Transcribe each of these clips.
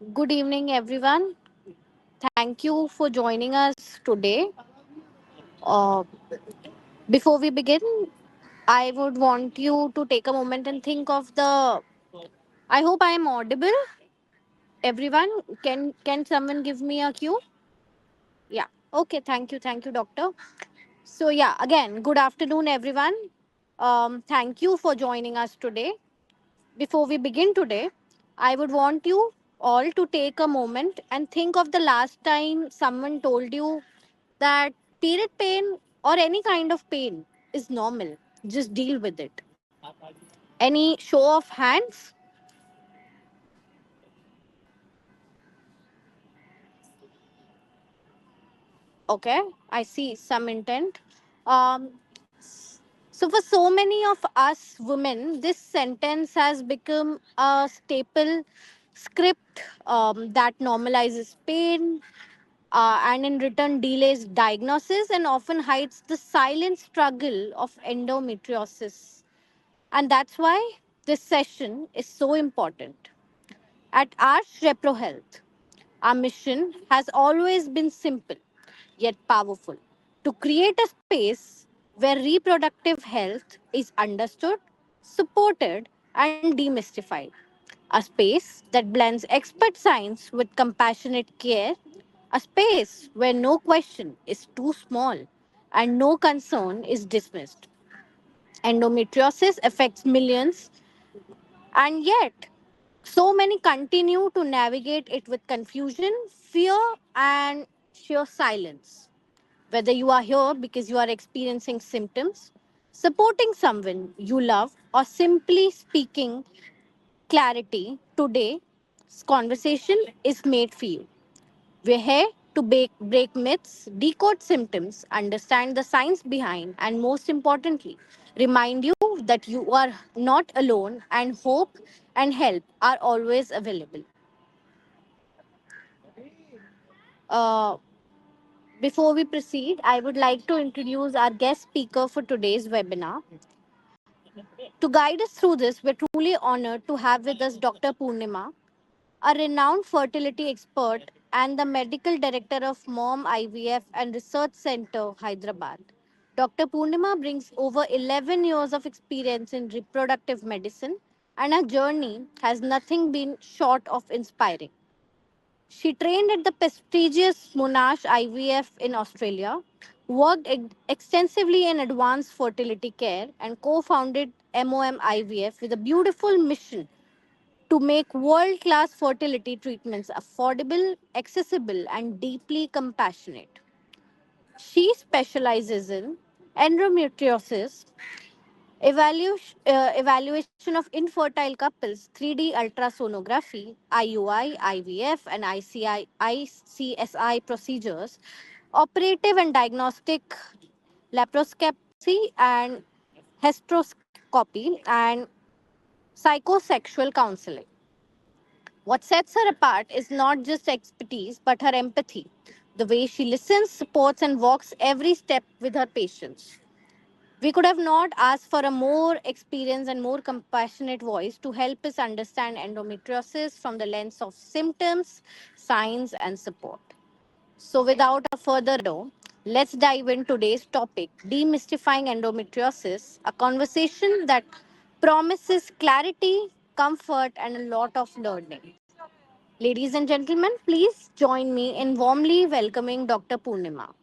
Good evening, everyone. Thank you for joining us today. Uh, Before we begin, I would want you to take a moment and think of the. I hope I am audible. Everyone, can someone give me a cue? Yeah. Okay. Thank you, doctor. So yeah, again, good afternoon, everyone. Thank you for joining us today. Before we begin today, I would want you all to take a moment and think of the last time someone told you that period pain or any kind of pain is normal. Just deal with it. Any show of hands? Okay, I see some intent. Um, so, for so many of us women, this sentence has become a staple script that normalizes pain and in return delays diagnosis and often hides the silent struggle of endometriosis. And that's why this session is so important. At Arch Repro Health, our mission has always been simple yet powerful to create a space where reproductive health is understood, supported, and demystified. A space that blends expert science with compassionate care, a space where no question is too small and no concern is dismissed. Endometriosis affects millions, and yet so many continue to navigate it with confusion, fear, and sheer silence. Whether you are here because you are experiencing symptoms, supporting someone you love, or simply speaking clarity, today's conversation is made for you. We're here to break myths, decode symptoms, understand the science behind, and most importantly, remind you that you are not alone and hope and help are always available. Uh, Before we proceed, I would like to introduce our guest speaker for today's webinar. To guide us through this, we're truly honored to have with us Dr. Poornima, a renowned fertility expert and the medical director of Mom IVF and Research Center, Hyderabad. Dr. Poornima brings over 11 years of experience in reproductive medicine, and her journey has nothing been short of inspiring. She trained at the prestigious Monash IVF in Australia, worked extensively in advanced fertility care, and co founded MOM IVF with a beautiful mission to make world class fertility treatments affordable, accessible, and deeply compassionate. She specializes in endometriosis, evaluation of infertile couples, 3D ultrasonography, IUI, IVF, and ICSI procedures, operative and diagnostic laparoscopy and hysteroscopy, and psychosexual counseling. What sets her apart is not just expertise, but her empathy, the way she listens, supports, and walks every step with her patients. We could have not asked for a more experienced and more compassionate voice to help us understand endometriosis from the lens of symptoms, signs, and support. So, without a further ado, let's dive in today's topic demystifying endometriosis, a conversation that promises clarity, comfort, and a lot of learning. Ladies and gentlemen, please join me in warmly welcoming Dr. Poornima.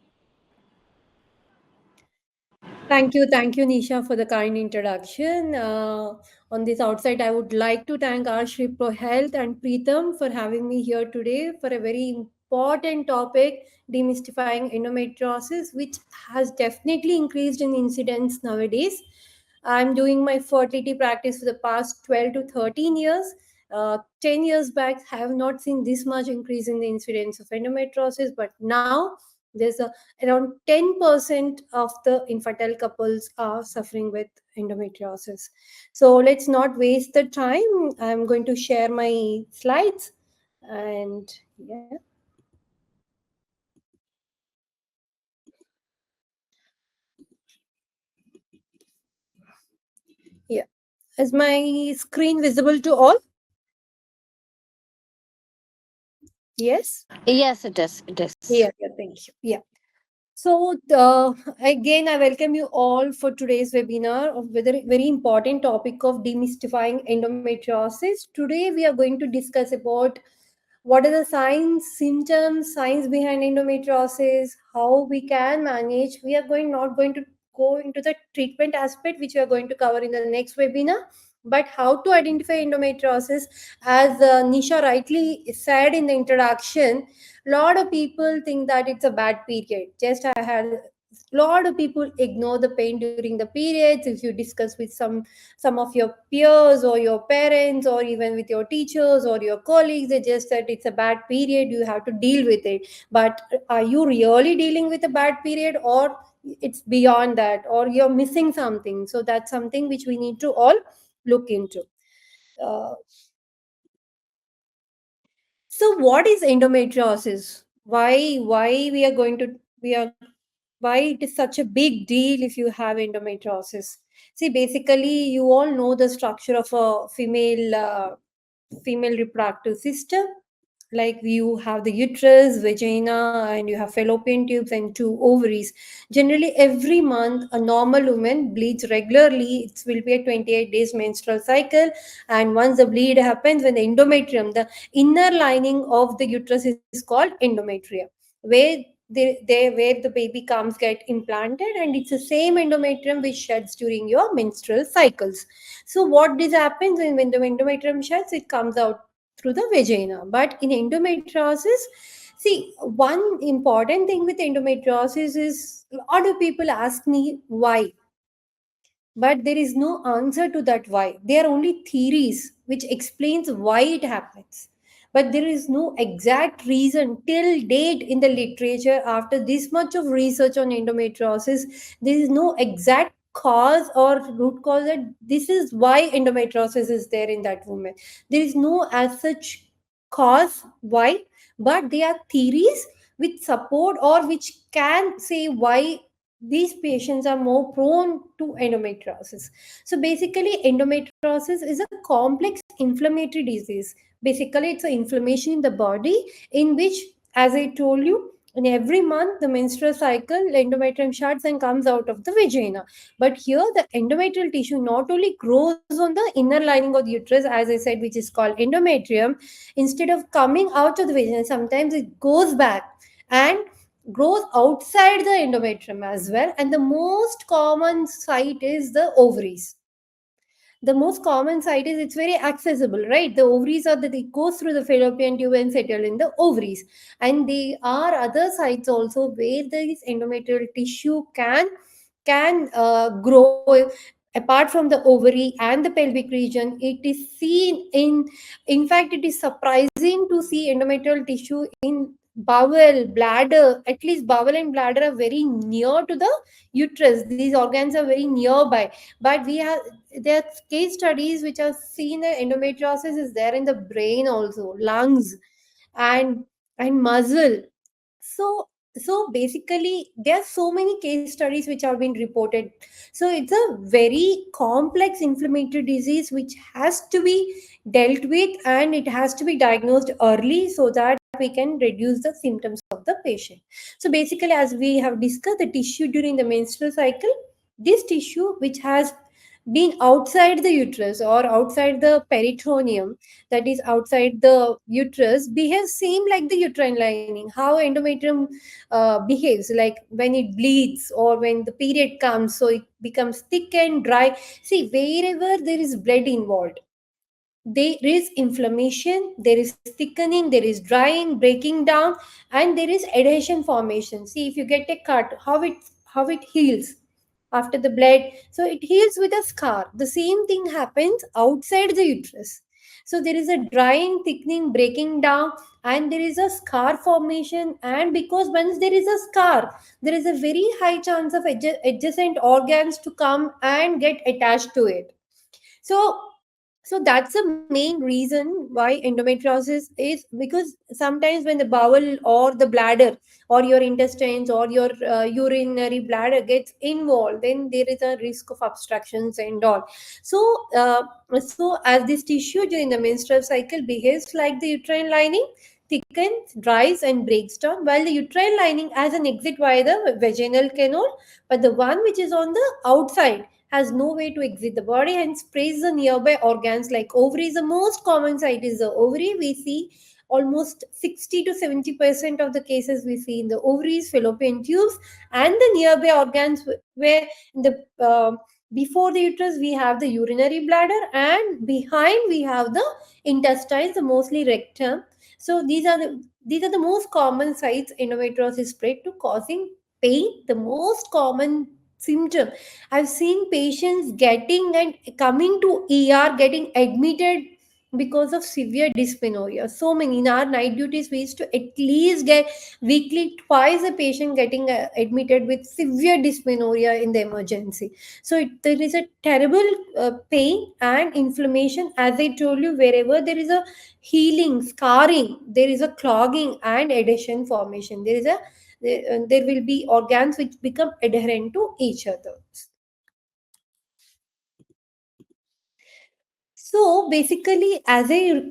Thank you, Nisha, for the kind introduction. On this outside, I would like to thank our Shri Pro Health and Preetham for having me here today for a very important topic, demystifying endometriosis, which has definitely increased in incidence nowadays. I'm doing my fertility practice for the past 12 to 13 years. 10 years back, I have not seen this much increase in the incidence of endometriosis, but now there's a around 10% of the infertile couples are suffering with endometriosis. So let's not waste the time. I'm going to share my slides and yeah. Yeah. Is my screen visible to all? Yes. Yes, it is. It is. Yeah, yeah, thank you. Yeah. So, again, I welcome you all for today's webinar of very, very important topic of demystifying endometriosis. Today, we are going to discuss about what are the signs, symptoms, signs behind endometriosis, how we can manage. We are going not going to go into the treatment aspect, which we are going to cover in the next webinar, but how to identify endometriosis. As Nisha rightly said in the introduction, lot of people think that it's a bad period. Just I had lot of people ignore the pain during the periods. If you discuss with some of your peers or your parents or even with your teachers or your colleagues, they just said it's a bad period, you have to deal with it. But are you really dealing with a bad period, or it's beyond that, or you're missing something? So that's something which we need to all look into. uh, so what is endometriosis? Why we are going to we are why it is such a big deal if you have endometriosis? See, basically, you all know the structure of a female reproductive system. Like, you have the uterus, vagina, and you have fallopian tubes and two ovaries. Generally, every month a normal woman bleeds regularly. It will be a 28 days menstrual cycle. And once the bleed happens, when the endometrium, the inner lining of the uterus, is called endometrium, where where the baby comes get implanted, and it's the same endometrium which sheds during your menstrual cycles. So what this happens, when the endometrium sheds, it comes out through the vagina. But in endometriosis, see, one important thing with endometriosis is, a lot of people ask me why, but there is no answer to that why. There are only theories which explains why it happens, but there is no exact reason till date in the literature. After this much of research on endometriosis, there is no exact cause or root cause that this is why endometriosis is there in that woman. There is no as such cause why, but there are theories which support or which can say why these patients are more prone to endometriosis. So basically, endometriosis is a complex inflammatory disease. Basically, it's an inflammation in the body in which, as I told you, in every month the menstrual cycle, endometrium shuts and comes out of the vagina. But here, the endometrial tissue not only grows on the inner lining of the uterus, as I said, which is called endometrium. Instead of coming out of the vagina, sometimes it goes back and grows outside the endometrium as well. And the most common site is the ovaries. The most common site is, it's very accessible, right? The ovaries are that it goes through the fallopian tube and settle in the ovaries. And there are other sites also where this endometrial tissue can grow. Apart from the ovary and the pelvic region, it is seen in fact, it is surprising to see endometrial tissue in bowel, bladder. At least bowel and bladder are very near to the uterus. These organs are very nearby. But we have there are case studies which have seen that endometriosis is there in the brain also, lungs, and muscle. So basically, there are so many case studies which have been reported. So it's a very complex inflammatory disease which has to be dealt with, and it has to be diagnosed early so that we can reduce the symptoms of the patient. So basically, as we have discussed, the tissue during the menstrual cycle, this tissue which has been outside the uterus or outside the peritoneum, that is outside the uterus, behaves same like the uterine lining. How endometrium behaves, like when it bleeds or when the period comes, so it becomes thick and dry. See, wherever there is blood involved, there is inflammation, there is thickening, there is drying, breaking down, and there is adhesion formation. See, if you get a cut, how it heals after the blood. So it heals with a scar. The same thing happens outside the uterus. So there is a drying, thickening, breaking down, and there is a scar formation. And because once there is a scar, there is a very high chance of adjacent organs to come and get attached to it. So so that's the main reason why endometriosis is, because sometimes when the bowel or the bladder or your intestines or your urinary bladder gets involved, then there is a risk of obstructions and all. So uh, so as this tissue during the menstrual cycle behaves like the uterine lining, thickens, dries, and breaks down, while the uterine lining has an exit via the vaginal canal, but the one which is on the outside has no way to exit the body and sprays the nearby organs like ovaries. The most common site is the ovary. We see almost 60 to 70% of the cases we see in the ovaries, fallopian tubes, and the nearby organs where in the before the uterus we have the urinary bladder, and behind we have the intestines, the mostly rectum. So these are the most common sites endometriosis spread to, causing pain. The most common symptom I've seen patients getting and coming to ER, getting admitted because of severe dysmenorrhea. So many in our night duties, we used to at least get weekly twice a patient getting admitted with severe dysmenorrhea in the emergency. So there is a terrible pain and inflammation, as I told you. Wherever there is a healing, scarring, there is a clogging and adhesion formation. There will be organs which become adherent to each other. So basically, as I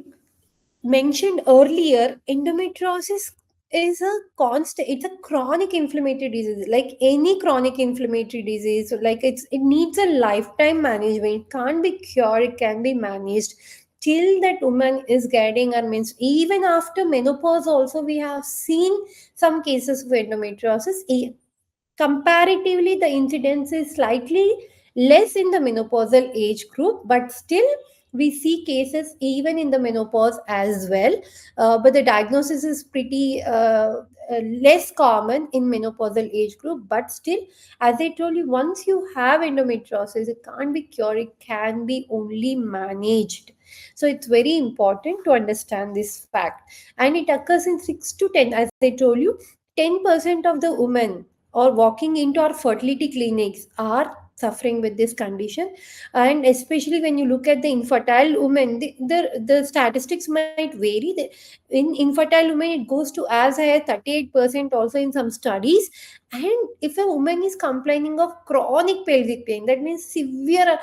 mentioned earlier, endometriosis is a constant, it's a chronic inflammatory disease. Like any chronic inflammatory disease, like it needs a lifetime management. It can't be cured, it can be managed till that woman is getting her means. Even after menopause also we have seen some cases of endometriosis. Comparatively, the incidence is slightly less in the menopausal age group, but still we see cases even in the menopause as well. But the diagnosis is pretty less common in menopausal age group. But still, as I told you, once you have endometriosis, it can't be cured, it can be only managed. So it's very important to understand this fact. And it occurs in 6 to 10, as I told you. 10% of the women or walking into our fertility clinics are suffering with this condition. And especially when you look at the infertile women, the statistics might vary. In infertile women it goes to as high as 38% also in some studies. And if a woman is complaining of chronic pelvic pain, that means severe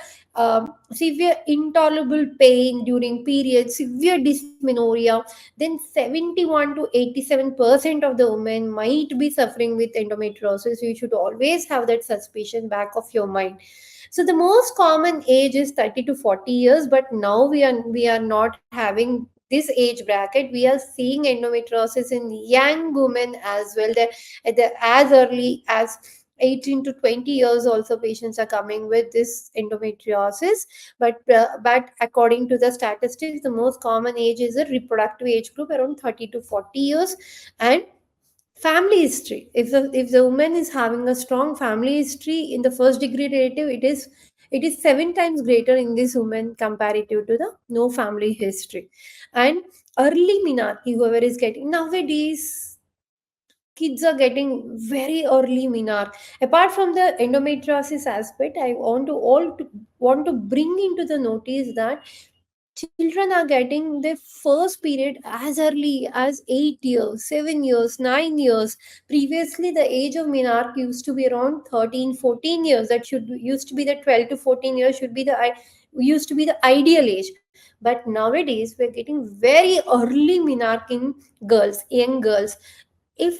intolerable pain during periods, severe dysmenorrhea, then 71 to 87% of the women might be suffering with endometriosis. You should always have that suspicion back of your mind. So the most common age is 30 to 40 years, but now we are not having this age bracket. We are seeing endometriosis in young women as well. That as early as 18 to 20 years also patients are coming with this endometriosis. But according to the statistics, the most common age is a reproductive age group around 30 to 40 years. And family history, if the woman is having a strong family history in the first degree relative, it is 7 times greater in this woman comparative to the no family history. And early menarche, whoever is getting nowadays, kids are getting very early menarche. Apart from the endometriosis aspect, I want to bring into the notice that children are getting their first period as early as 8 years, 7 years, 9 years. Previously the age of menarche used to be around 13, 14 years. That should used to be the 12 to 14 years should be the used to be the ideal age. But nowadays we're getting very early menarche in girls, young girls. If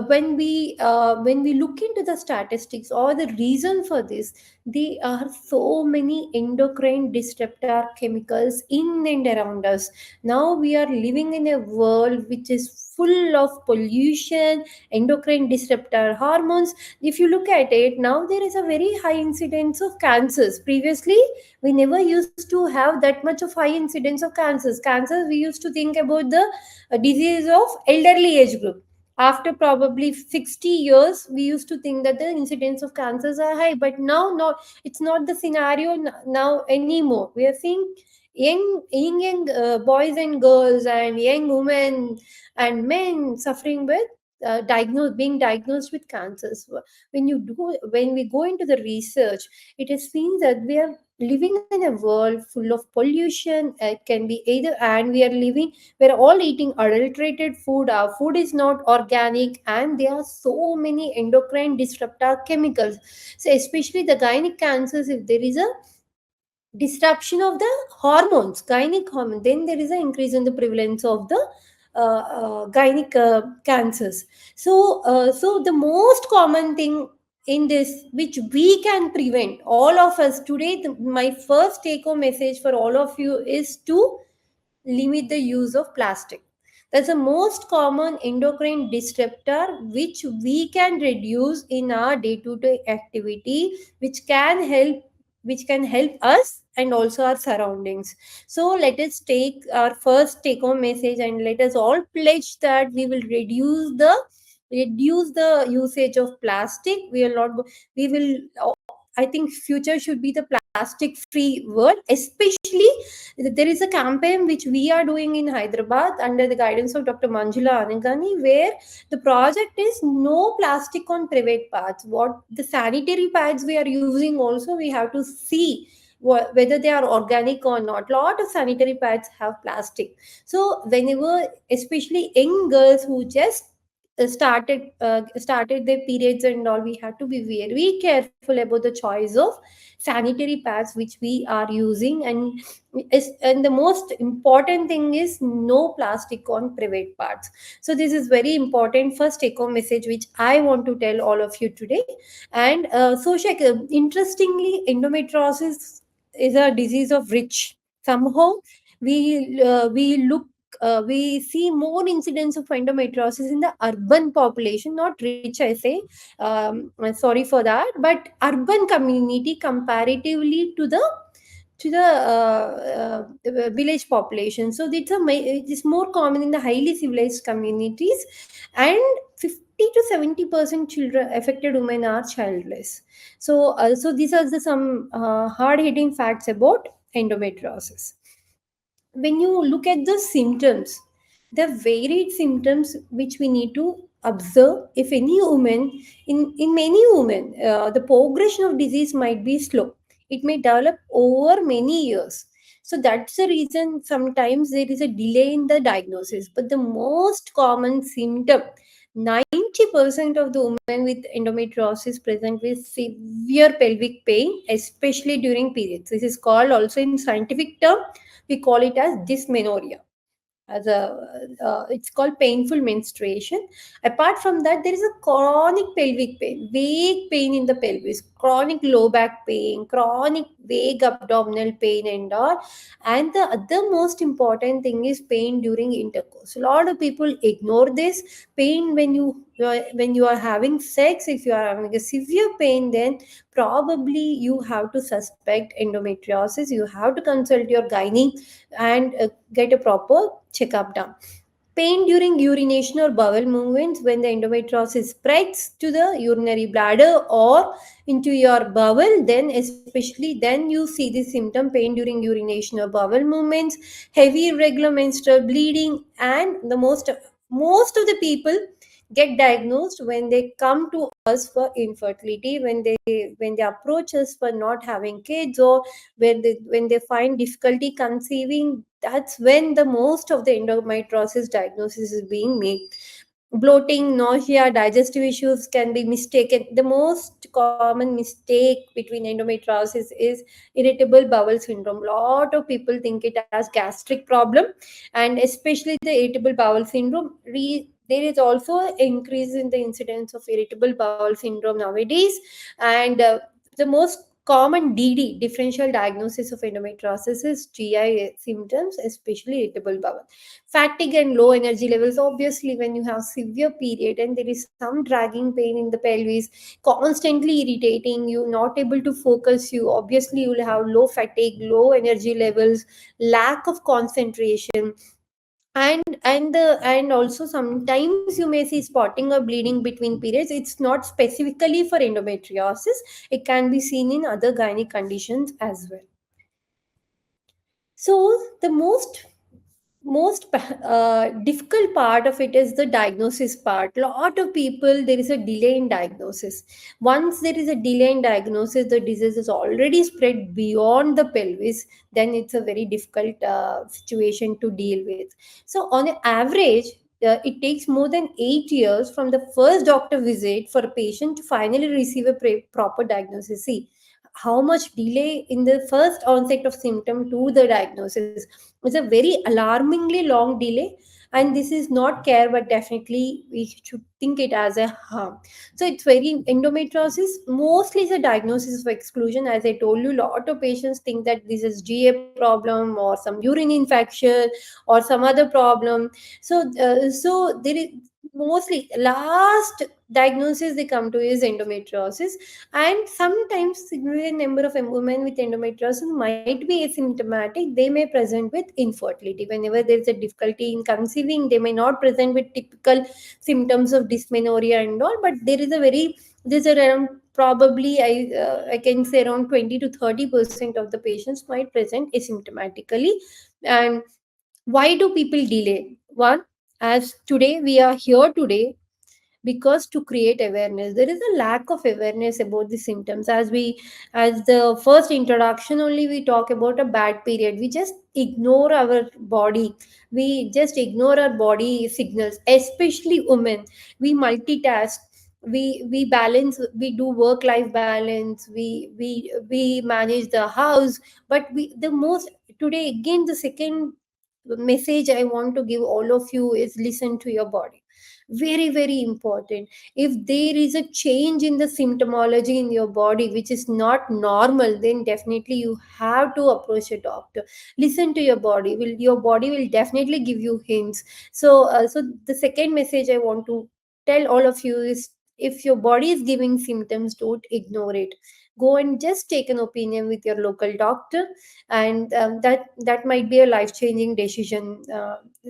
when we look into the statistics or the reason for this, there are so many endocrine disruptor chemicals in and around us. Now we are living in a world which is full of pollution, endocrine disruptor hormones. If you look at it now, there is a very high incidence of cancers. Previously we never used to have that much of high incidence of cancers. We used to think about the disease of elderly age group. After probably 60 years we used to think that the incidence of cancers are high, but now not. It's not the scenario now anymore. We are seeing young boys and girls and young women and men suffering with being diagnosed with cancers. When we go into the research, it is seen that we are living in a world full of pollution. It can be either, and we're all eating adulterated food. Our food is not organic, and there are so many endocrine disruptor chemicals. So especially the gynec cancers, if there is a disruption of the hormones, gynec hormone, then there is an increase in the prevalence of the gynec cancers. So the most common thing in this, which we can prevent, all of us today, my first take home message for all of you is to limit the use of plastic. That's the most common endocrine disruptor which we can reduce in our day-to-day activity, which can help which can help us and also our surroundings. So let us take our first take-home message and let us all pledge that we will reduce the usage of plastic. We will I think future should be the plastic free world. Especially there is a campaign which we are doing in Hyderabad under the guidance of Dr. Manjula Anagani, where the project is no plastic on private paths. What the sanitary pads we are using also, we have to see whether they are organic or not. Lot of sanitary pads have plastic. So whenever, especially young girls who just started their periods and all, we have to be very careful about the choice of sanitary pads which we are using. And the most important thing is no plastic on private parts. So this is very important first take home message which I want to tell all of you today. And interestingly, endometriosis is a disease of rich. Somehow we see more incidents of endometriosis in the urban population, not rich, I say. Sorry for that, but urban community comparatively to the village population. So it is more common in the highly civilized communities, and 50 to 70% children affected women are childless. So these are some hard hitting facts about endometriosis. When you look at the symptoms, the varied symptoms which we need to observe. If any woman, in many women, the progression of disease might be slow. It may develop over many years. So that's the reason sometimes there is a delay in the diagnosis. But the most common symptom, 90% of the women with endometriosis present with severe pelvic pain, especially during periods. This is called also in scientific term, we call it as dysmenorrhea. As a It's called painful menstruation. Apart from that, there is a chronic pelvic pain, vague pain in the pelvis, chronic low back pain, chronic vague abdominal pain and all. And the other most important thing is pain during intercourse. A lot of people ignore this pain when you are having sex. If you are having a severe pain, then probably you have to suspect endometriosis. You have to consult your gynae and get a proper checkup done. Pain during urination or bowel movements, when the endometriosis spreads to the urinary bladder or into your bowel, then especially then you see the symptom, pain during urination or bowel movements, heavy irregular menstrual bleeding. And most of the people get diagnosed when they come to us for infertility, when they approach us for not having kids, or when they find difficulty conceiving. That's when the most of the endometriosis diagnosis is being made. Bloating, nausea, digestive issues can be mistaken. The most common mistake between endometriosis is irritable bowel syndrome. Lot of people think it as gastric problem, and especially the irritable bowel syndrome. There is also increase in the incidence of irritable bowel syndrome nowadays. And the most common DD, differential diagnosis of endometriosis, is GI symptoms, especially irritable bowel. Fatigue and low energy levels. Obviously, when you have severe period and there is some dragging pain in the pelvis, constantly irritating you, not able to focus, you obviously you will have low fatigue, low energy levels, lack of concentration. And also sometimes you may see spotting or bleeding between periods. It's not specifically for endometriosis, it can be seen in other gynec conditions as well. So the most difficult part of it is the diagnosis part. Lot of people, there is a delay in diagnosis. Once there is a delay in diagnosis, the disease is already spread beyond the pelvis, then it's a very difficult situation to deal with. So on an average, it takes more than 8 years from the first doctor visit for a patient to finally receive a proper diagnosis. See how much delay in the first onset of symptom to the diagnosis. It's a very alarmingly long delay. and this is not care, but definitely we should think it as a harm. So it's very, endometriosis mostly is a diagnosis of exclusion. As I told you, lot of patients think that this is GA problem or some urine infection or some other problem. So there is mostly last diagnosis they come to is endometriosis. And sometimes significant number of women with endometriosis might be asymptomatic. They may present with infertility. Whenever there is a difficulty in conceiving, they may not present with typical symptoms of dysmenorrhea and all, but there's around, probably I can say around 20 to 30% of the patients might present asymptomatically. And why do people delay? One, as today we are here today because to create awareness, there is a lack of awareness about the symptoms. As the first introduction only, we talk about a bad period, we just ignore our body, we just ignore our body signals, especially women. We multitask, we balance, we do work life balance, we manage the house. But we the most today, again, the second message I want to give all of you is listen to your body. Very, very important. If there is a change in the symptomology in your body which is not normal, then definitely you have to approach a doctor. Listen to your body, will your body will definitely give you hints. So the second message I want to tell all of you is, if your body is giving symptoms, don't ignore it. Go and just take an opinion with your local doctor, and that might be a life changing decision.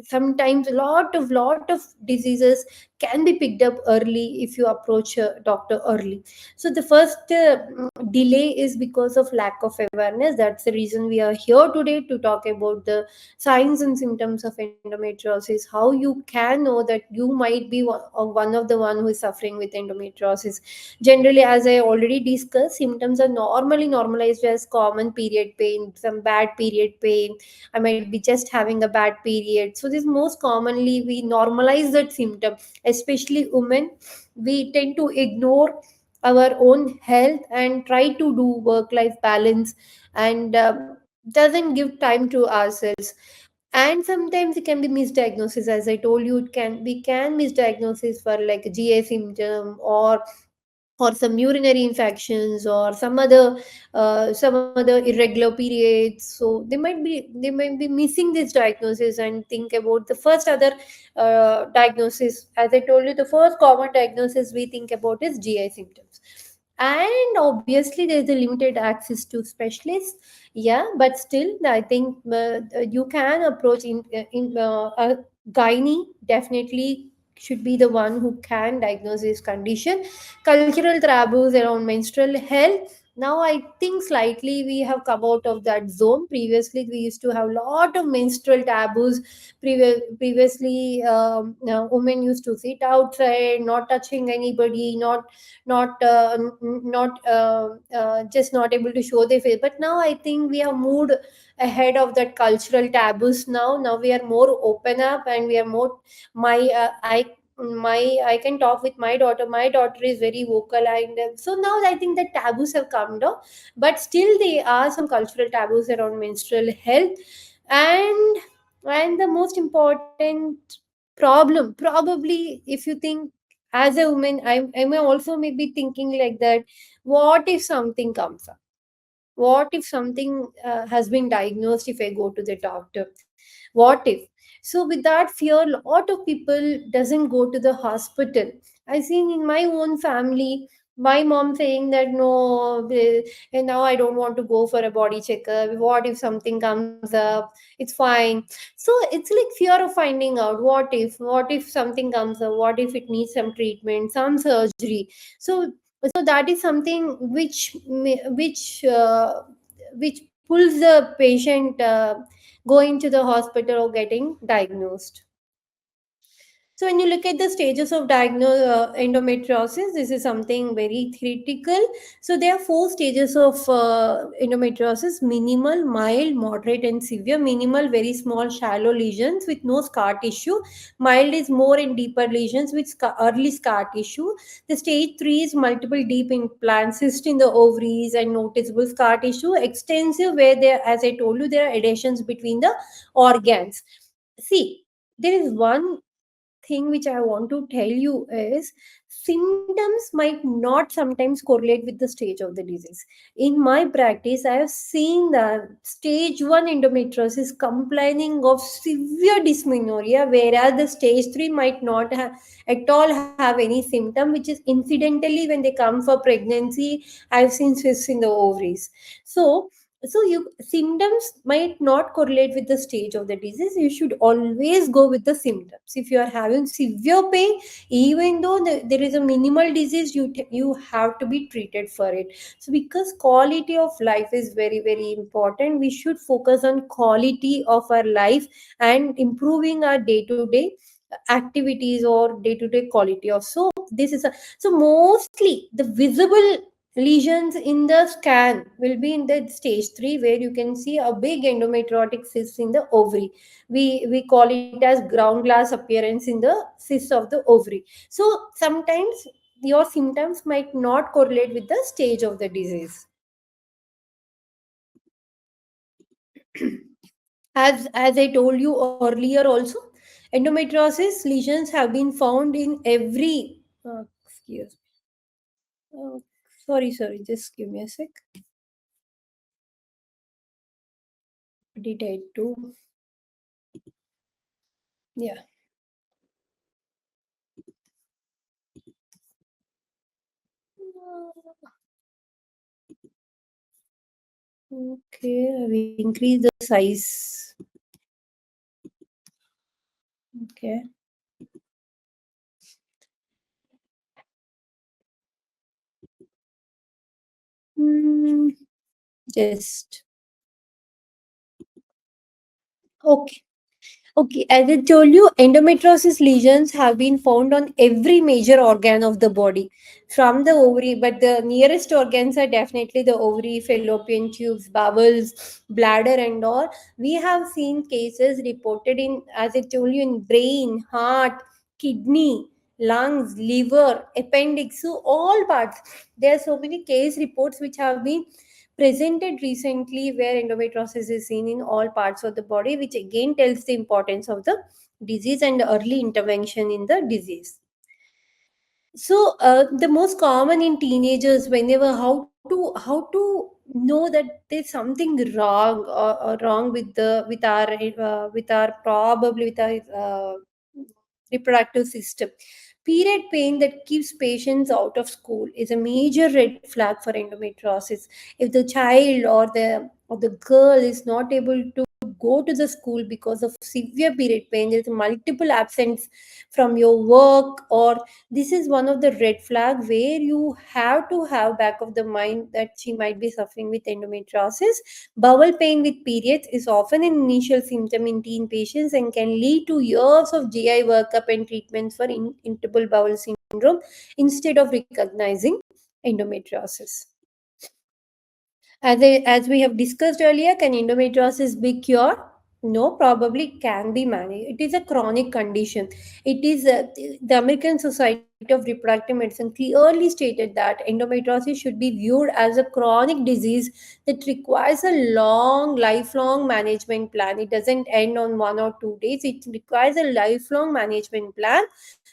Sometimes a lot of diseases can be picked up early if you approach a doctor early. So the first delay is because of lack of awareness. That's the reason we are here today, to talk about the signs and symptoms of endometriosis, how you can know that you might be one of the one who is suffering with endometriosis. Generally, as I already discussed, symptoms are normally normalized as common period pain, some bad period pain. I might be just having a bad period. So this most commonly we normalize that symptom, especially women. We tend to ignore our own health and try to do work life balance, and doesn't give time to ourselves. And sometimes it can be misdiagnosis. As I told you, it can we can misdiagnosis for like a GA symptom, or some urinary infections, or some other irregular periods. So they might be missing this diagnosis and think about the first other diagnosis. As I told you, the first common diagnosis we think about is GI symptoms. And obviously there's a limited access to specialists. Yeah, but still I think you can approach in a gynae. Definitely should be the one who can diagnose this condition. Cultural taboos around menstrual health. Now I think slightly we have come out of that zone. Previously we used to have a lot of menstrual taboos. Previously, women used to sit outside, not touching anybody, not just not able to show their face. But now I think we have moved ahead of that cultural taboos. Now we are more open up, and we are more, my I can talk with my daughter. My daughter is very vocal, and so now I think the taboos have come down. But still there are some cultural taboos around menstrual health. And and the most important problem, probably, if you think as a woman, I may also maybe thinking like that, what if something comes up? What if something has been diagnosed if I go to the doctor? What if? So with that fear, lot of people doesn't go to the hospital. I seen in my own family, my mom saying that no, and now I don't want to go for a body checkup. What if something comes up? It's fine. So it's like fear of finding out, what if something comes up, what if it needs some treatment, some surgery. So that is something which pulls the patient going to the hospital or getting diagnosed. So when you look at the stages of endometriosis, this is something very critical. So there are four stages of endometriosis: minimal, mild, moderate, and severe. Minimal, very small, shallow lesions with no scar tissue. Mild is more and deeper lesions with early scar tissue. The stage 3 is multiple deep implants, cyst in the ovaries, and noticeable scar tissue. Extensive, where there, as I told you, there are adhesions between the organs. See, there is one thing which I want to tell you is symptoms might not sometimes correlate with the stage of the disease. In my practice, I have seen that stage 1 endometriosis complaining of severe dysmenorrhea, whereas the stage 3 might not have at all have any symptom, which is incidentally when they come for pregnancy, I've seen cysts in the ovaries. So you symptoms might not correlate with the stage of the disease. You should always go with the symptoms. If you are having severe pain, even though there is a minimal disease, you have to be treated for it. So because quality of life is very very important, we should focus on quality of our life and improving our day to day activities or day to day quality of. So this is a, so mostly the visible lesions in the scan will be in the stage 3, where you can see a big endometriotic cyst in the ovary. We call it as ground glass appearance in the cyst of the ovary. So sometimes your symptoms might not correlate with the stage of the disease. As I told you earlier also, endometriosis lesions have been found in every excuse uh, sorry, just give me a sec. What did I do? Yeah. Okay, I've increased the size. Okay. Hmm, just okay. Okay, as I told you, endometriosis lesions have been found on every major organ of the body from the ovary, but the nearest organs are definitely the ovary, fallopian tubes, bowels, bladder, and all. We have seen cases reported in, as I told you, in brain, heart, kidney, lungs, liver, appendix, so all parts. There are so many case reports which have been presented recently where endometriosis is seen in all parts of the body, which again tells the importance of the disease and early intervention in the disease. So the most common in teenagers, whenever how to know that there's something wrong or wrong with our probably with our reproductive system. Period pain that keeps patients out of school is a major red flag for endometriosis. If the child or the girl is not able to go to the school because of severe period pain, there's multiple absence from your work, or this is one of the red flag where you have to have back of the mind that she might be suffering with endometriosis. Bowel pain with periods is often an initial symptom in teen patients and can lead to years of GI workup and treatments for irritable bowel syndrome instead of recognizing endometriosis. As we have discussed earlier, can endometriosis be cured? No, probably can be managed. It is a chronic condition. It is the American Society of Reproductive Medicine clearly stated that endometriosis should be viewed as a chronic disease that requires a long, lifelong management plan. It doesn't end on 1 or 2 days. It requires a lifelong management plan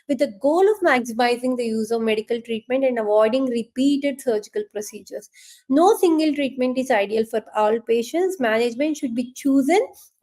with the goal of maximizing the use of medical treatment and avoiding repeated surgical procedures. No single treatment is ideal for all patients. Management should be chosen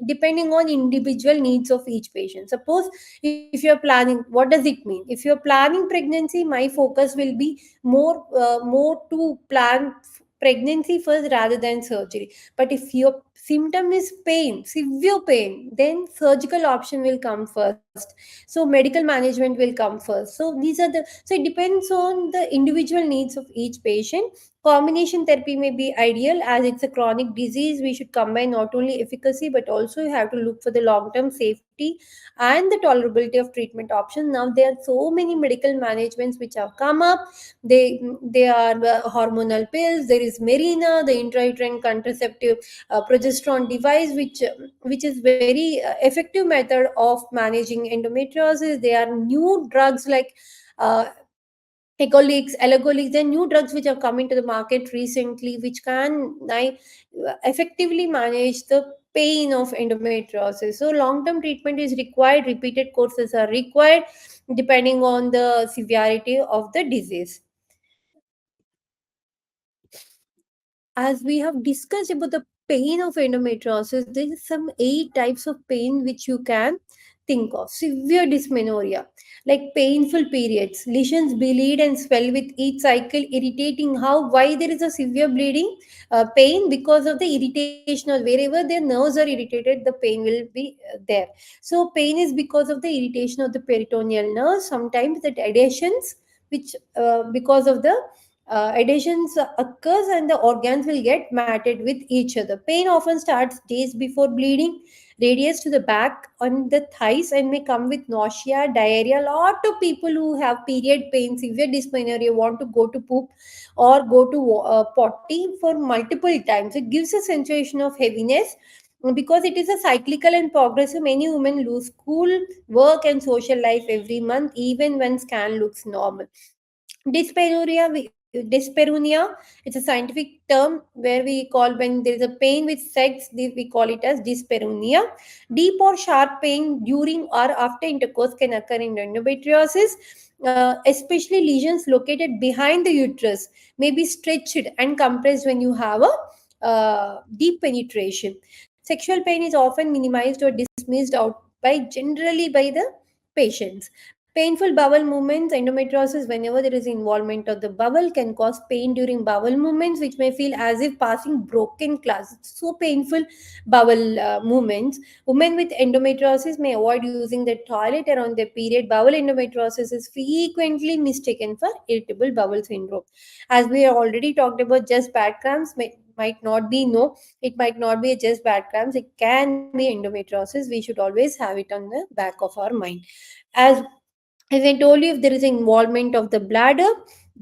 depending on individual needs of each patient. Suppose if you're planning, what does it mean? If you're planning pregnancy, my focus will be more to plan pregnancy first rather than surgery. But if your symptom is pain, severe pain, then surgical option will come first. So medical management will come first. So these are the, so it depends on the individual needs of each patient. Combination therapy may be ideal as it's a chronic disease. We should combine not only efficacy but also you have to look for the long term safety and the tolerability of treatment options. Now there are so many medical managements which have come up. They are hormonal pills. There is Mirena, the intrauterine contraceptive progesterone device, which is very effective method of managing endometriosis. There are new drugs like uh, Ecolics, Elagolics, and new drugs which have come into the market recently, which can effectively manage the pain of endometriosis. So long term treatment is required, repeated courses are required depending on the severity of the disease. As we have discussed about the pain of endometriosis, there is some eight types of pain which you can think of. Severe dysmenorrhea, like painful periods, lesions bleed and swell with each cycle, irritating. How? Why there is a severe bleeding, pain? Because of the irritation, or wherever their nerves are irritated, the pain will be there. So pain is because of the irritation of the peritoneal nerve. Sometimes that adhesions, which because of the adhesions occurs and the organs will get matted with each other. Pain often starts days before bleeding, radiates to the back on the thighs, and may come with nausea, diarrhea. A lot of people who have period pain, severe dysmenorrhea, want to go to poop or go to potty for multiple times. It gives a sensation of heaviness because it is a cyclical and progressive. Many women lose school, work, and social life every month, even when scan looks normal. Dyspareunia, it's a scientific term where we call when there is a pain with sex, we call it as dyspareunia. Deep or sharp pain during or after intercourse can occur in endometriosis, especially lesions located behind the uterus, may be stretched and compressed when you have a deep penetration. Sexual pain is often minimized or dismissed out by generally by the patients. Painful bowel movements, endometriosis, whenever there is involvement of the bowel, can cause pain during bowel movements, which may feel as if passing broken glass. It's so painful bowel movements. Women with endometriosis may avoid using the toilet around their period. Bowel endometriosis is frequently mistaken for irritable bowel syndrome. As we have already talked about, just bad cramps might not be no, it might not be just bad cramps. It can be endometriosis. We should always have it on the back of our mind. As as I told you, if there is involvement of the bladder,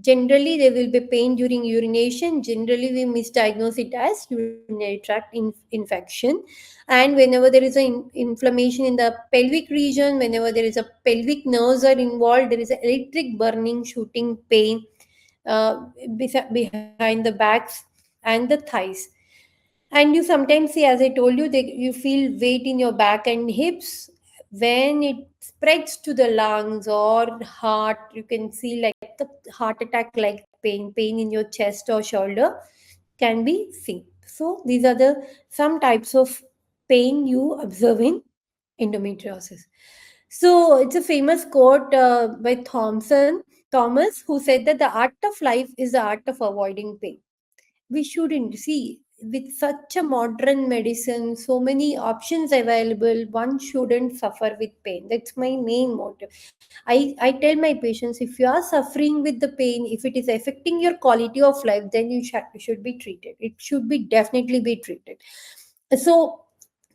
generally there will be pain during urination. Generally, we misdiagnose it as urinary tract infection. And whenever there is an inflammation in the pelvic region, whenever there is a pelvic nerves are involved, there is an electric burning, shooting pain uh, behind the backs and the thighs. And you sometimes see, as I told you, you feel weight in your back and hips. When it spreads to the lungs or heart, you can see like the heart attack like pain in your chest or shoulder can be seen. So these are the some types of pain you observe in endometriosis. So it's a famous quote by Thomas, who said that the art of life is the art of avoiding pain. We shouldn't see, with such a modern medicine, so many options available, one shouldn't suffer with pain. That's my main motive. I tell my patients, if you are suffering with the pain, if it is affecting your quality of life, then you should be treated. It should be definitely be treated. So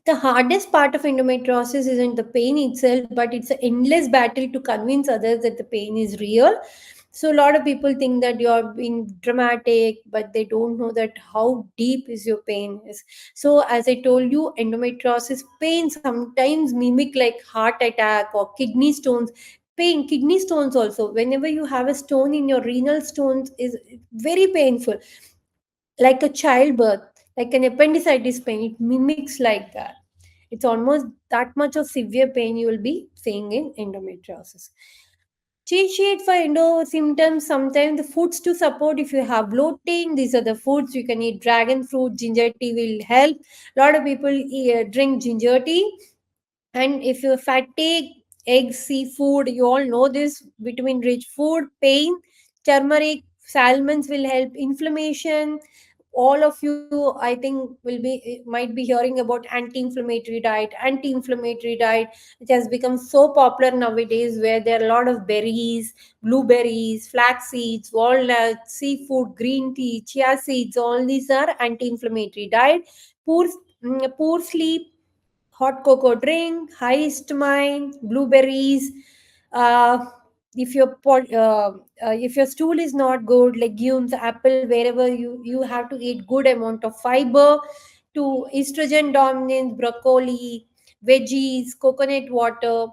the hardest part of endometriosis isn't the pain itself, but it's an endless battle to convince others that the pain is real. So a lot of people think that you're being dramatic, but they don't know that how deep is your pain is. So as I told you, endometriosis pain sometimes mimic like heart attack or kidney stones pain. Kidney stones also, whenever you have a stone in your renal stones, is very painful, like a childbirth, like an appendicitis pain. It mimics like that. It's almost that much of severe pain you will be seeing in endometriosis. Cheat sheet for endo symptoms. Sometimes the foods to support if you have bloating. These are the foods you can eat. Dragon fruit, ginger tea will help. A lot of people drink ginger tea. And if you fatigue, eggs, seafood, you all know this, vitamin rich food, pain, turmeric, salmons will help. Inflammation, all of you I think will be might be hearing about anti-inflammatory diet, which has become so popular nowadays, where there are a lot of berries, blueberries, flax seeds, walnuts, seafood, green tea, chia seeds. All these are anti-inflammatory diet. poor Poor sleep, hot cocoa drink, high histamine, blueberries. Uh, if your stool is not good, legumes, apple, wherever you have to eat good amount of fiber. To estrogen dominance, broccoli, veggies, coconut water.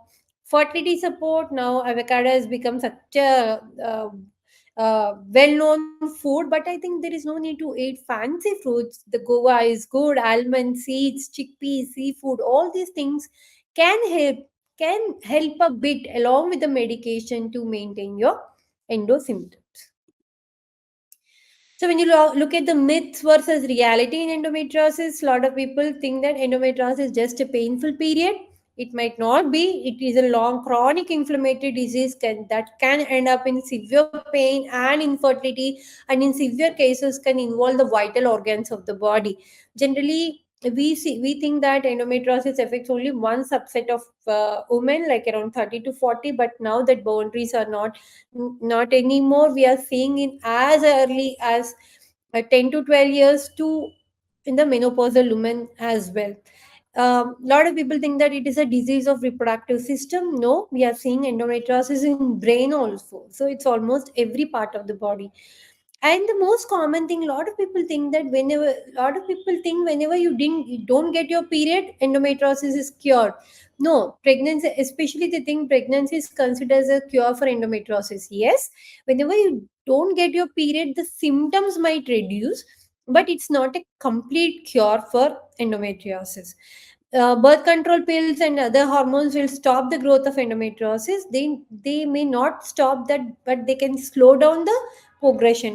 Fertility support, now avocado has become such a well-known food, but I think there is no need to eat fancy fruits. The guava is good, almond seeds, chickpeas, seafood, all these things can help a bit along with the medication to maintain your endo symptoms. So when you look at the myths versus reality in endometriosis, a lot of people think that endometriosis is just a painful period. It might not be. It is a long chronic inflammatory disease that can end up in severe pain and infertility, and in severe cases can involve the vital organs of the body. Generally, we think that endometriosis affects only one subset of women, like around 30 to 40, but now that boundaries are not anymore. We are seeing in as early as 10 to 12 years to in the menopausal women as well. A lot of people think that it is a disease of reproductive system. No, we are seeing endometriosis in brain also, so it's almost every part of the body. And the most common thing, a lot of people think that whenever you don't get your period, endometriosis is cured. No, pregnancy, especially they think pregnancy is considered as a cure for endometriosis. Yes, whenever you don't get your period, the symptoms might reduce, but it's not a complete cure for endometriosis. Birth control pills and other hormones will stop the growth of endometriosis. They may not stop that, but they can slow down the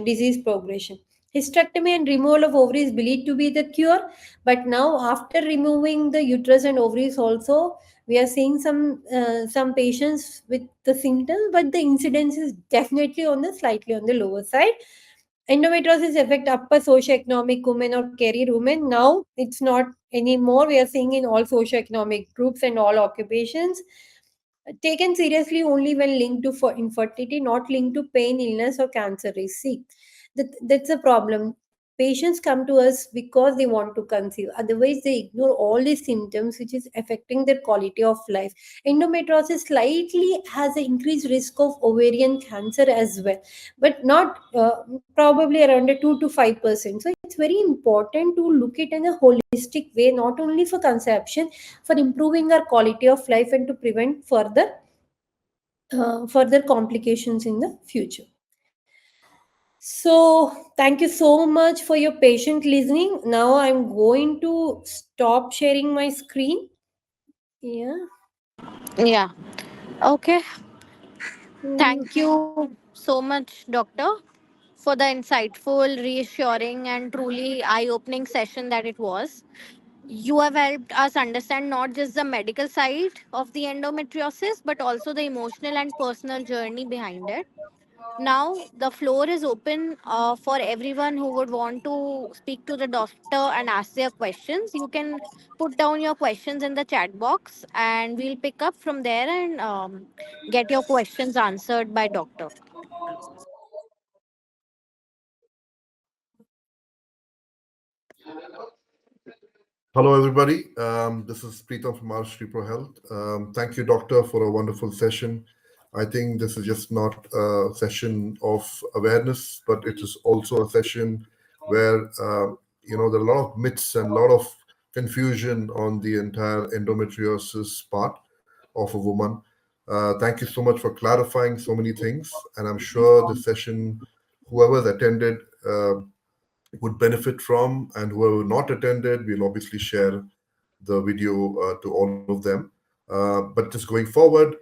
disease progression. Hysterectomy and removal of ovaries believed to be the cure, but now after removing the uterus and ovaries also, we are seeing some patients with the symptoms, but the incidence is definitely on the slightly on the lower side. Endometriosis affect upper socioeconomic women or career women. Now it's not anymore. We are seeing in all socioeconomic groups and all occupations. Taken seriously only when linked to for infertility, not linked to pain, illness, or cancer risk. See, that's a problem. Patients come to us because they want to conceive. Otherwise, they ignore all these symptoms, which is affecting their quality of life. Endometriosis slightly has an increased risk of ovarian cancer as well, but not probably around a 2 to 5%. So it's very important to look at in a holistic way, not only for conception, for improving our quality of life and to prevent further complications in the future. So thank you so much for your patient listening. Now I'm going to stop sharing my screen. Yeah. Yeah. Okay. Mm. Thank you so much, Doctor, for the insightful, reassuring, and truly eye opening session that it was. You have helped us understand not just the medical side of the endometriosis, but also the emotional and personal journey behind it. Now, the floor is open for everyone who would want to speak to the doctor and ask their questions. You can put down your questions in the chat box, and we'll pick up from there and get your questions answered by doctor. Hello, everybody. This is Preetham from Shri Pro Health. Thank you, Doctor, for a wonderful session. I think this is just not a session of awareness, but it is also a session where there are a lot of myths and a lot of confusion on the entire endometriosis part of a woman. Thank you so much for clarifying so many things, and I'm sure the session, whoever's attended. Would benefit from, and whoever not attended, we'll obviously share the video to all of them. But just going forward,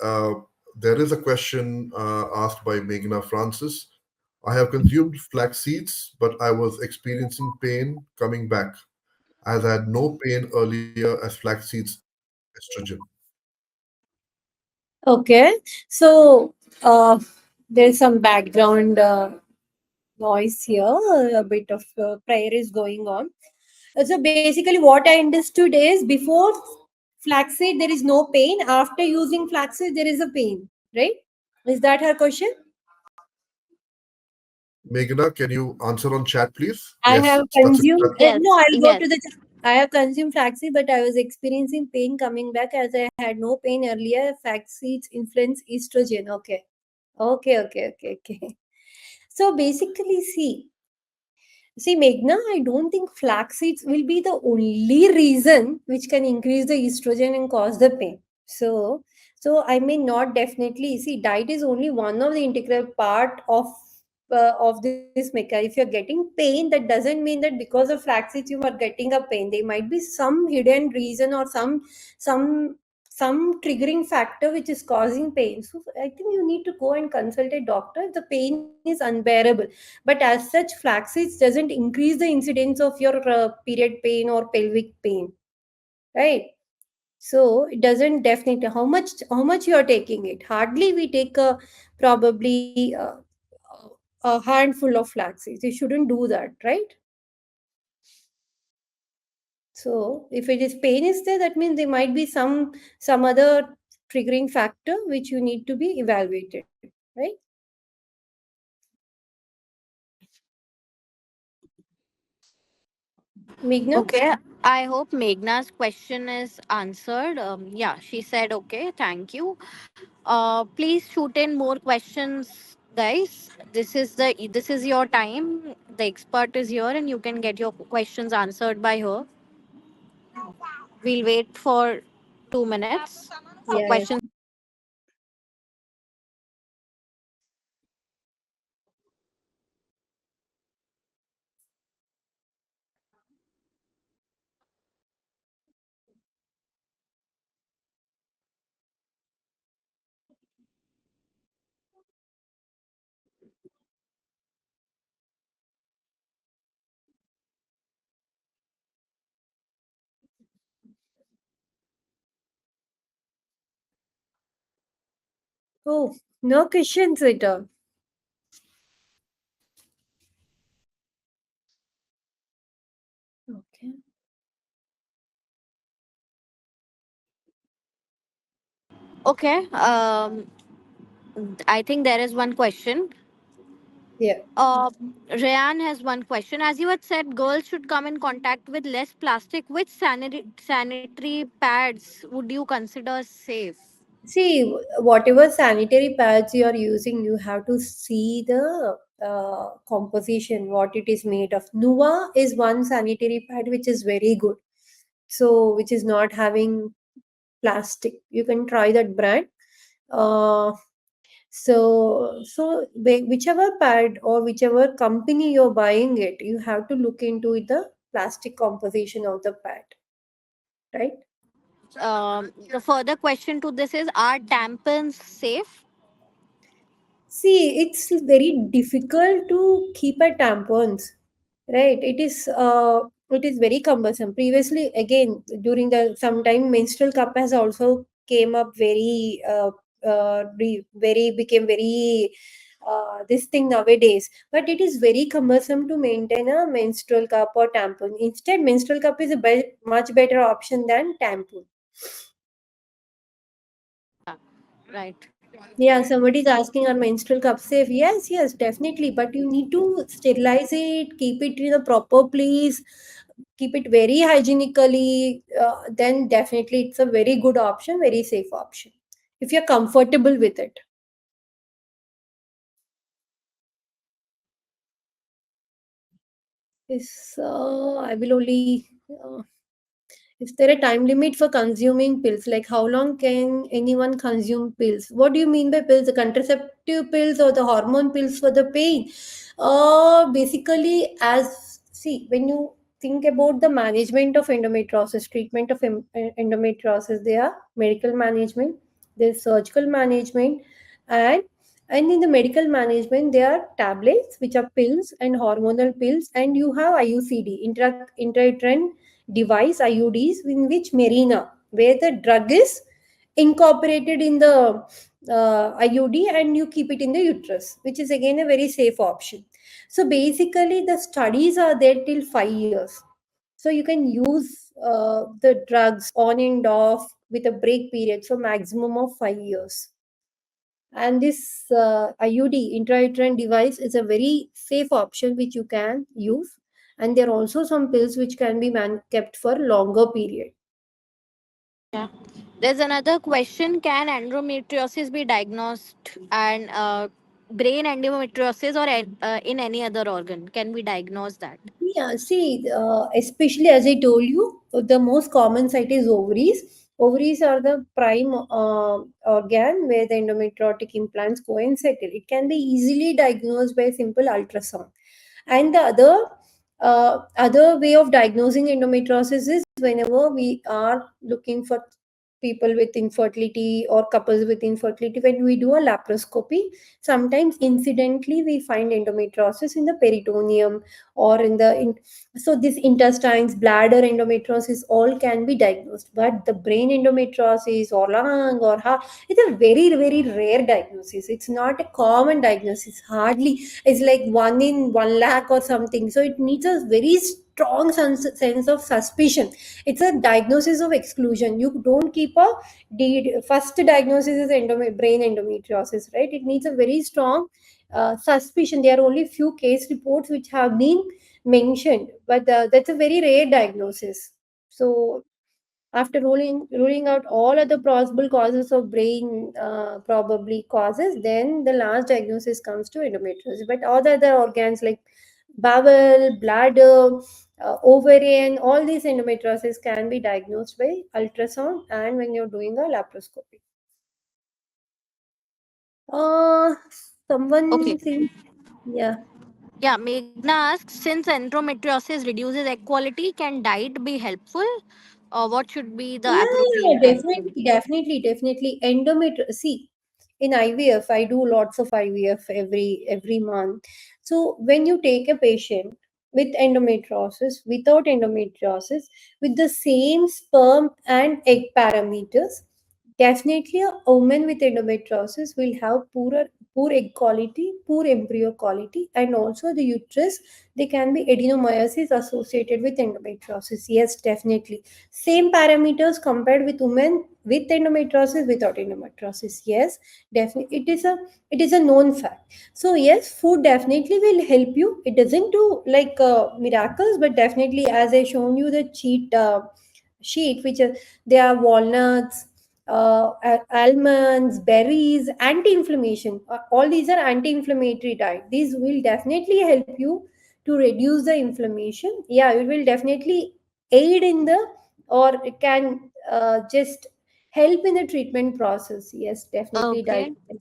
there is a question asked by Meghna Francis. I have consumed flax seeds, but I was experiencing pain coming back, as I had no pain earlier as flax seeds estrogen. Okay. So there's some background noise here. A bit of prayer is going on. So basically, what I understood is before flaxseed there is no pain. After using flaxseed, there is a pain. Right? Is that her question? Meghna, can you answer on chat, please? I have Yes, consumed. No, Yes, I'll go to yes. the. I have consumed flaxseed, but I was experiencing pain coming back as I had no pain earlier. Flaxseeds influence estrogen. Okay. Okay. So basically, see, Meghna, I don't think flax seeds will be the only reason which can increase the estrogen and cause the pain. So I may not definitely see diet is only one of the integral part of of this mecha. If you're getting pain, that doesn't mean that because of flaxseeds you are getting a pain. There might be some hidden reason or some some triggering factor which is causing pain. So I think you need to go and consult a doctor if the pain is unbearable. But as such, flaxseeds doesn't increase the incidence of your period pain or pelvic pain, right? So it doesn't definitely how much you are taking it. Hardly we take a probably a handful of flaxseeds. You shouldn't do that, right? So if it is pain is there, that means there might be some other triggering factor which you need to be evaluated, right? Meghna? Okay. I hope Meghna's question is answered. Yeah, she said okay. Thank you. Please shoot in more questions, guys. This is your time. The expert is here, and you can get your questions answered by her. We'll wait for 2 minutes for Yeah, yeah. questions. Oh, no questions at all. Okay. Okay. I think there is one question. Yeah. Rayan has one question. As you had said, girls should come in contact with less plastic. Which sanitary pads would you consider safe? See, whatever sanitary pads you are using, you have to see the composition, what it is made of. Nuva is one sanitary pad which is very good. So, which is not having plastic. You can try that brand. Uh, whichever pad or whichever company you're buying it, you have to look into the plastic composition of the pad, right? The further question to this is: are tampons safe? See, it's very difficult to keep a tampons, right? It is very cumbersome. Previously, again, during the sometime menstrual cup has also came up very became very this thing nowadays. But it is very cumbersome to maintain a menstrual cup or tampon. Instead, menstrual cup is a much better option than tampon. Yeah, right. Yeah, somebody's asking, are menstrual cups safe? Yes, yes, definitely. But you need to sterilize it, keep it in a proper place, keep it very hygienically. Then definitely it's a very good option, very safe option. If you're comfortable with it. Is I will only is there a time limit for consuming pills? Like how long can anyone consume pills? What do you mean by pills? The contraceptive pills or the hormone pills for the pain? Basically, as see, when you think about the management of endometriosis, treatment of endometriosis, there are medical management, there's surgical management, and and in the medical management, there are tablets, which are pills and hormonal pills, and you have IUCD, intrauterine device IUDs, in which Marina, where the drug is incorporated in the IUD and you keep it in the uterus, which is again a very safe option. So basically, the studies are there till 5 years. So you can use the drugs on and off with a break period for maximum of 5 years. And this IUD, intrauterine device, is a very safe option which you can use. And there are also some pills which can be kept for longer period. Yeah. There's another question: can endometriosis be diagnosed and brain endometriosis or in any other organ? Can we diagnose that? Yeah, see, especially as I told you, the most common site is ovaries. Ovaries are the prime organ where the endometriotic implants go and settle. It can be easily diagnosed by simple ultrasound. And the other way of diagnosing endometriosis is whenever we are looking for people with infertility or couples with infertility, when we do a laparoscopy, sometimes incidentally we find endometriosis in the peritoneum or so this intestines, bladder endometriosis all can be diagnosed, but the brain endometriosis or lung or heart, it's a very very rare diagnosis. It's not a common diagnosis, hardly. It's like 1 in 1 lakh or something, so it needs a very strong sense of suspicion. It's a diagnosis of exclusion. You don't keep a first diagnosis is brain endometriosis, right? It needs a very strong suspicion. There are only few case reports which have been mentioned, but that's a very rare diagnosis. So after ruling out all other possible causes of brain probably causes, then the last diagnosis comes to endometriosis. But all the other organs like bowel, bladder, ovarian, all these endometriosis can be diagnosed by ultrasound and when you're doing a laparoscopy. Uh, Okay. someone think, yeah. Yeah, Meghna asks, since endometriosis reduces egg quality, can diet be helpful? Or what should be the Yeah, appropriate diet to be? definitely. See, in IVF, I do lots of IVF every month. So when you take a patient with endometriosis, without endometriosis, with the same sperm and egg parameters, definitely a woman with endometriosis will have poor egg quality, poor embryo quality, and also the uterus. There can be adenomyosis associated with endometriosis. Yes, definitely same parameters compared with women with endometriosis, without endometriosis. Yes, definitely it is a known fact. So yes, food definitely will help you. It doesn't do like miracles, but definitely, as I shown you the cheat sheet, which there are walnuts, almonds, berries, anti-inflammation. All these are anti-inflammatory diet. These will definitely help you to reduce the inflammation. Yeah, it will definitely aid in the, or it can just help in the treatment process. Yes, definitely diet. Okay.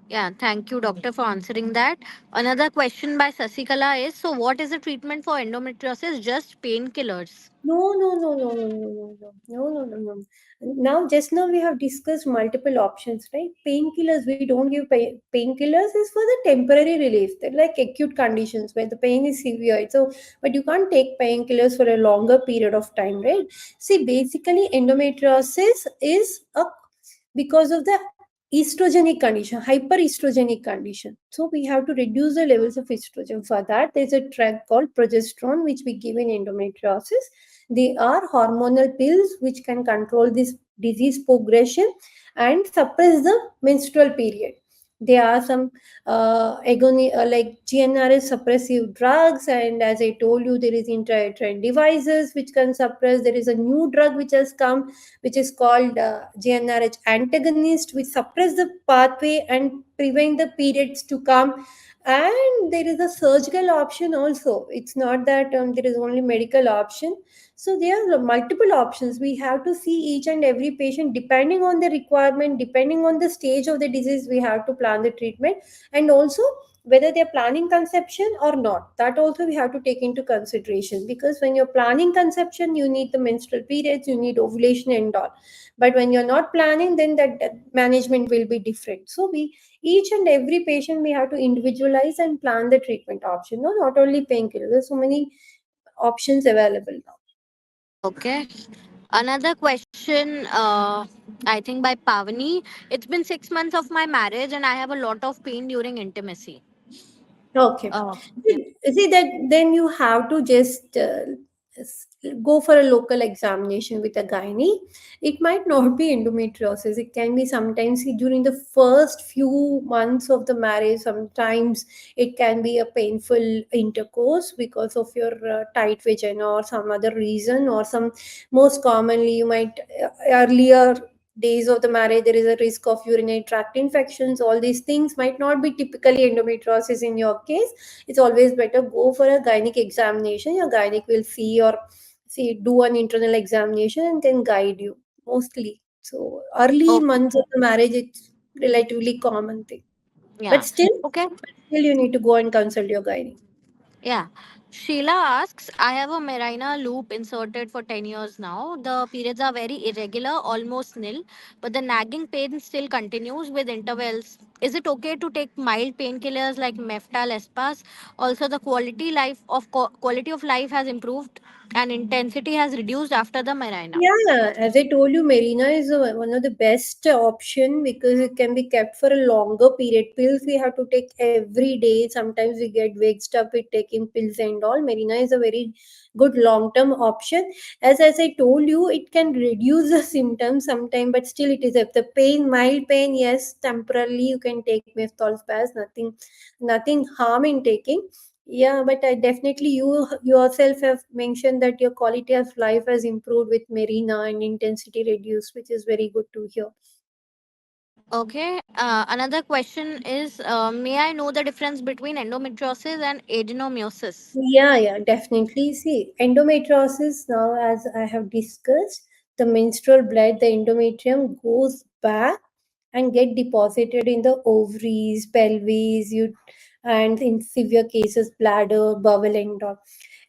Yeah, thank you, doctor, for answering that. Another question by Sasikala is, so what is the treatment for endometriosis? Just painkillers. No, no, no, no, no, no, no, no, no, no, no, no. Just now we have discussed multiple options, right? Painkillers, we don't give painkillers is for the temporary relief. They're like acute conditions where the pain is severe. So, but you can't take painkillers for a longer period of time, right? See, basically, endometriosis is a because of the estrogenic condition, hyperestrogenic condition. So we have to reduce the levels of estrogen. For that, there's a drug called progesterone, which we give in endometriosis. They are hormonal pills which can control this disease progression and suppress the menstrual period. There are some like GnRS suppressive drugs, and as I told you, there is intrauterine devices which can suppress. There is a new drug which has come, which is called GnRH antagonist, which suppress the pathway and prevent the periods to come. And there is a surgical option also. It's not that there is only medical option. So there are multiple options. We have to see each and every patient depending on the requirement, depending on the stage of the disease. We have to plan the treatment, and also whether they're planning conception or not. That also we have to take into consideration, because when you're planning conception, you need the menstrual periods, you need ovulation and all. But when you're not planning, then that management will be different. So we each and every patient we have to individualize and plan the treatment option. No, not only painkillers. There's so many options available now. Okay. Another question, I think by Pavani. It's been 6 months of my marriage and I have a lot of pain during intimacy. Okay. Yeah. See that then you have to just s- go for a local examination with a gynae. It might not be endometriosis. It can be sometimes during the first few months of the marriage. Sometimes it can be a painful intercourse because of your tight vagina or some other reason, or some most commonly you might earlier days of the marriage there is a risk of urinary tract infections. All these things might not be typically endometriosis in your case. It's always better go for a gynec examination. Your gynec will see, or see, do an internal examination and then guide you. mostly. So early Okay. months of the marriage, it's relatively common thing. Yeah. But still, Okay. you need to go and consult your gynae. Yeah. Sheila asks, I have a Marina loop inserted for 10 years now. The periods are very irregular, almost nil, but the nagging pain still continues with intervals. Is it okay to take mild painkillers like Meftal, Espas? Also, the quality of life has improved and intensity has reduced after the Marina. Yeah, as I told you, Marina is one of the best option because it can be kept for a longer period. Pills we have to take every day. Sometimes we get vexed up with taking pills and all. Marina is a very good long-term option. As I told you, it can reduce the symptoms sometime, but still it is if the pain, mild pain, yes, temporarily you can take Meftal, nothing harm in taking. Yeah, but I definitely you yourself have mentioned that your quality of life has improved with Marina and intensity reduced, which is very good to hear. Okay. Another question is, may I know the difference between endometriosis and adenomyosis? Yeah, definitely. See, endometriosis now, as I have discussed, the menstrual blood, the endometrium goes back and get deposited in the ovaries, pelvis, and in severe cases, bladder, bowel, and all.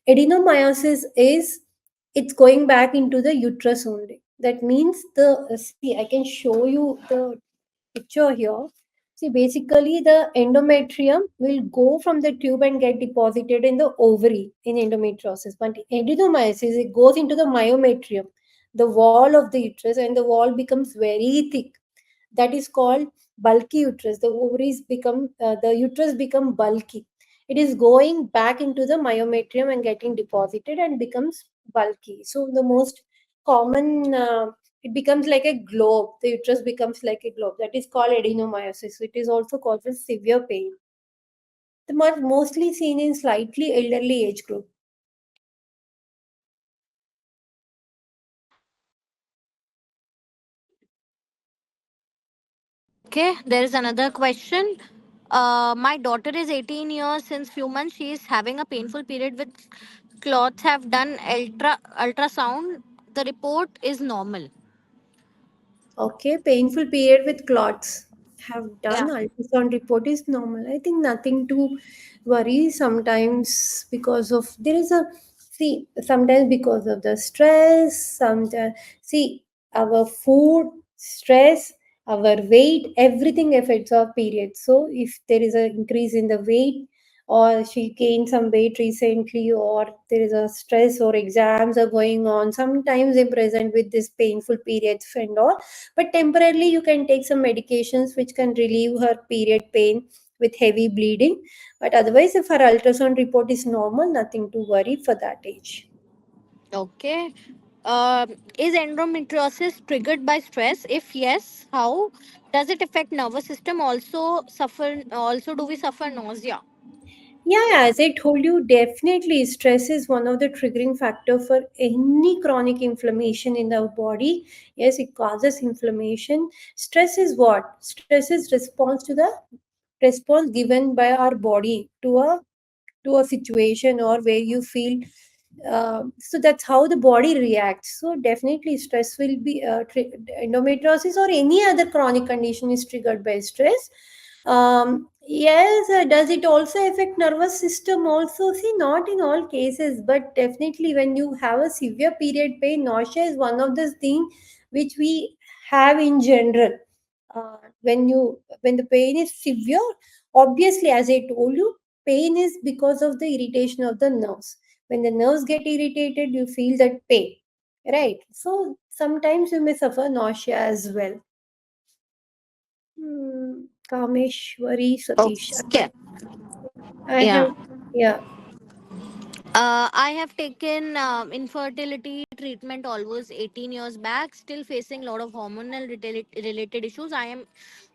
Adenomyosis is it's going back into the uterus only. That means see, I can show you the picture here. See, basically, the endometrium will go from the tube and get deposited in the ovary in endometriosis. But adenomyosis, it goes into the myometrium, the wall of the uterus, and the wall becomes very thick. That is called bulky uterus. The ovaries become, the uterus become bulky. It is going back into the myometrium and getting deposited and becomes bulky. So the most common it becomes like a globe. The uterus becomes like a globe. That is called adenomyosis. It is also causes severe pain. The mostly seen in slightly elderly age group. Okay, there is another question. My daughter is 18 years. Since few months, she is having a painful period with clots. Have done ultrasound. The report is normal. Okay, painful period with clots. Have done Yeah. ultrasound report is normal. I think nothing to worry. Sometimes because of there is a see. Sometimes because of the stress. Sometimes see our food, stress, our weight, everything affects our period. So if there is an increase in the weight, or she gained some weight recently, or there is a stress or exams are going on, sometimes they present with this painful periods and all, but temporarily you can take some medications which can relieve her period pain with heavy bleeding. But otherwise, if her ultrasound report is normal, nothing to worry for that age. Okay. Is endometriosis triggered by stress? If yes, how does it affect nervous system? Also, do we suffer nausea? Yeah, as I told you, definitely stress is one of the triggering factor for any chronic inflammation in our body. Yes, it causes inflammation. Stress is what? Stress is response to the response given by our body to a situation or where you feel so that's how the body reacts. So definitely stress will be endometriosis or any other chronic condition is triggered by stress. Yes, does it also affect nervous system also? See, not in all cases, but definitely when you have a severe period pain, nausea is one of the things which we have in general. When the pain is severe, obviously, as I told you, pain is because of the irritation of the nerves. When the nerves get irritated, you feel that pain, right? So sometimes you may suffer nausea as well. Kameshwari Satish. Okay. I Yeah. have, yeah. I have taken infertility treatment almost 18 years back, still facing a lot of hormonal related issues. I am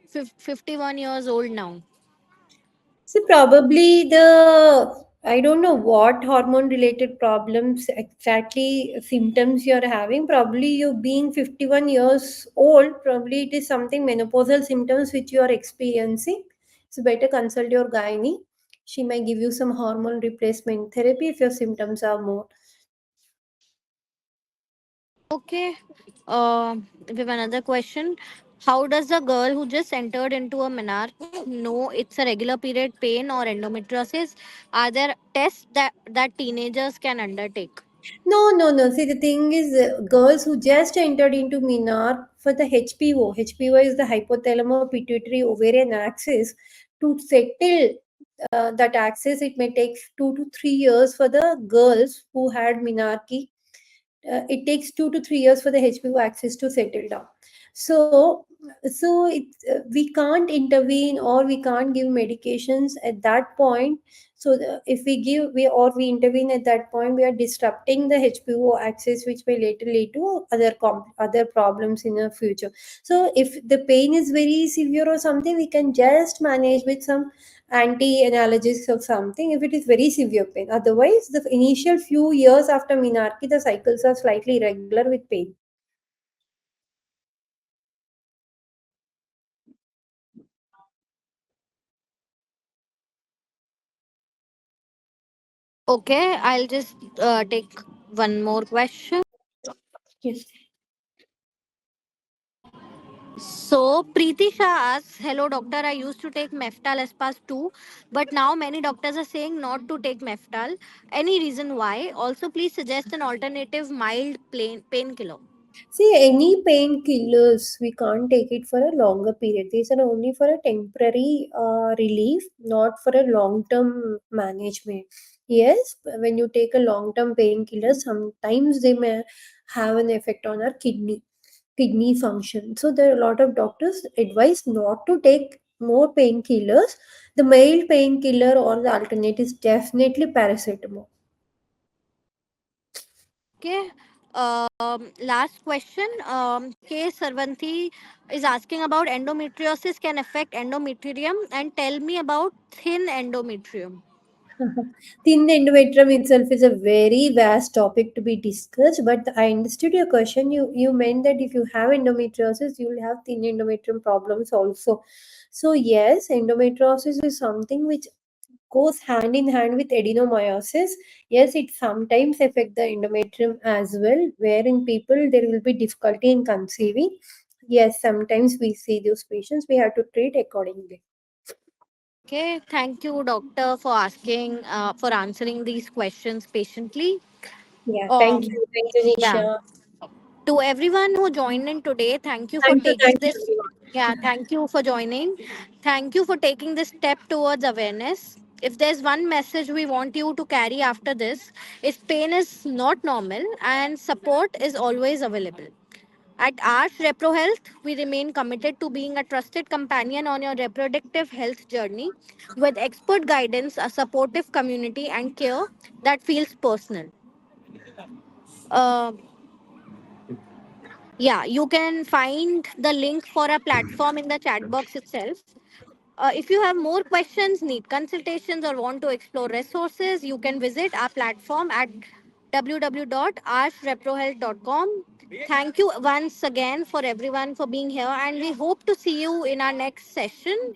51 years old now. See, probably I don't know what hormone related problems exactly symptoms you're having. Probably you being 51 years old, probably it is something menopausal symptoms which you are experiencing. So better consult your gynae. She may give you some hormone replacement therapy if your symptoms are more. Okay. We have another question. How does a girl who just entered into a menarche know it's a regular period pain or endometriosis? Are there tests that teenagers can undertake? No, no, no. See, the thing is, girls who just entered into Minar for the HPO is the hypothalamo pituitary ovarian axis. To settle that axis, it may take 2 to 3 years for the girls who had Minarche. It takes 2 to 3 years for the HPO axis to settle down. So we can't intervene or we can't give medications at that point. If we give we or we intervene at that point, we are disrupting the HPO axis, which may later lead to other problems in the future. So if the pain is very severe or something, we can just manage with some anti-analgesics or something if it is very severe pain. Otherwise, the initial few years after menarche, the cycles are slightly irregular with pain. Okay, I'll just take one more question. Yes. So, Preeti Shah asks, hello doctor, I used to take Meftal Espas too, but now many doctors are saying not to take Meftal. Any reason why? Also, please suggest an alternative mild painkiller. See, any painkillers, we can't take it for a longer period. These are only for a temporary relief, not for a long term management. Yes, when you take a long term painkiller, sometimes they may have an effect on our kidney function. So there are a lot of doctors advise not to take more painkillers. The mild painkiller or the alternate is definitely paracetamol. Okay. Last question. K. Sarvanthi is asking about endometriosis can affect endometrium and tell me about thin endometrium. Thin endometrium itself is a very vast topic to be discussed, but I understood your question. You meant that if you have endometriosis, you will have thin endometrium problems also. So yes, endometriosis is something which goes hand in hand with adenomyosis. Yes, it sometimes affect the endometrium as well, where in people there will be difficulty in conceiving. Yes, sometimes we see those patients. We have to treat accordingly. Okay. Thank you, doctor, for for answering these questions patiently. Yeah, thank Um, you. Thank you, yeah. Nisha. To everyone who joined in today, thank you for taking Thank you, this. everyone. Yeah, thank you for joining. Thank you for taking this step towards awareness. If there's one message we want you to carry after this, is pain is not normal and support is always available. At Arch Repro Health, we remain committed to being a trusted companion on your reproductive health journey with expert guidance, a supportive community, and care that feels personal. Uh, Yeah, you can find the link for a platform in the chat box itself. If you have more questions, need consultations, or want to explore resources, you can visit our platform at www.archreprohealth.com. Thank you once again for everyone for being here, and we hope to see you in our next session,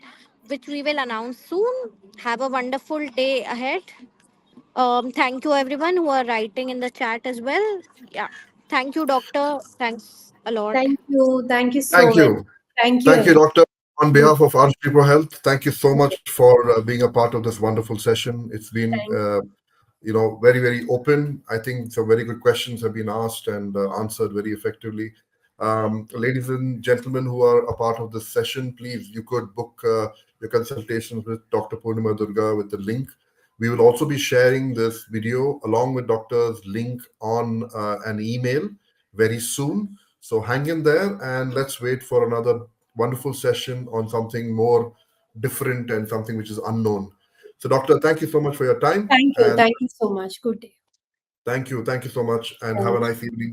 which we will announce soon. Have a wonderful day ahead. Thank you, everyone who are writing in the chat as well. Yeah. Thank you, doctor. Thanks a lot. Thank you. Thank you so Thank much. you. Thank you, Thank you, everyone. Doctor. On behalf of Arch Pro Health, thank you so much for being a part of this wonderful session. It's been, Thank very, very open. I think some very good questions have been asked and answered very effectively. Ladies and gentlemen who are a part of this session, please, you could book your consultations with Dr. Poornima Durga with the link. We will also be sharing this video along with doctor's link on an email very soon. So hang in there and let's wait for another wonderful session on something more different and something which is unknown. So, Doctor, thank you so much for your time. thank you. And Thank you so much. Good day. thank you. Thank you so much. And have a Thank nice evening.